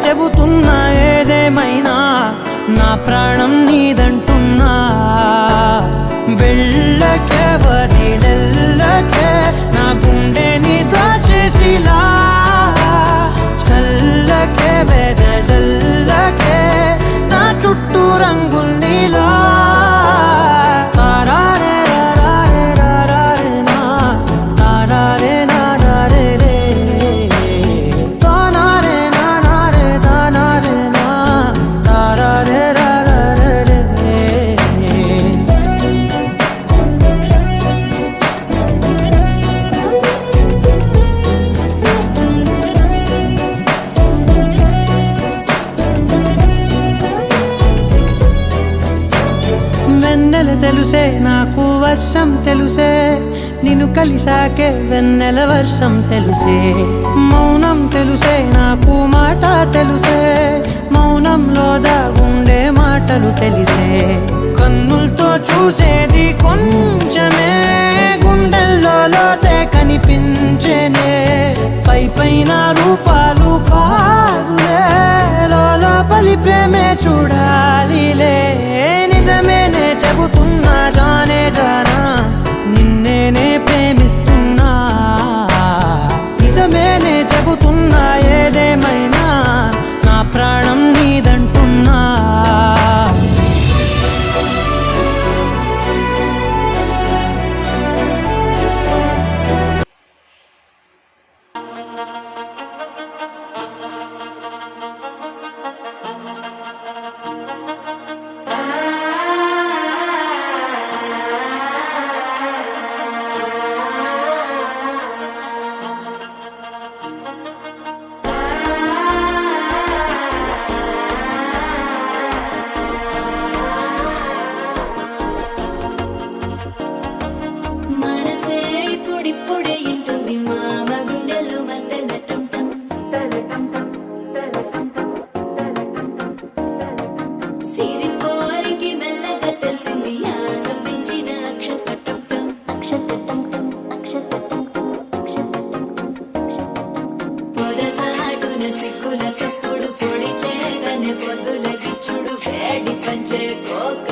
చెబుతున్నా ఏదేమైనా నా ప్రాణం నీదంటున్నా వెళ్ళకే వదిలెళ్ళకే నా గుండెని దాచేసిలా చల్లకే వెదజల్లకే నా చుట్టూ రంగులు నీలా వెన్నెల తెలుసే నాకు వర్షం తెలుసే నిన్ను కలిసాకే వెన్నెల వర్షం తెలుసే మౌనం తెలుసే నాకు మాట తెలుసే మౌనంలో దాగుండే మాటలు తెలిసే కన్నులతో చూసేది కొంచెమే గుండెల్లో లోతే కనిపించేనే పై పైన రూపాలు కాదులే లోపలి ప్రేమే చూడాలిలే నిజమేనే చెబుతున్నా జానే జానా నిన్నేనే ప్రేమిస్తున్నా నిజమేనే చెబుతున్నా ఏదేమైనా నా ప్రాణం నీదంటున్నా ఇప్పుడే ఇంటుంది మామ గుండెల్లో మధ్యలో సిరిపోరికి మెల్లగా తెలిసింది ఆశ పెంచిన పొదసాటున సిక్కుల సప్పుడు పొడి చేయగానే పొద్దుల గిచ్చుడు వేడి పంచే కోక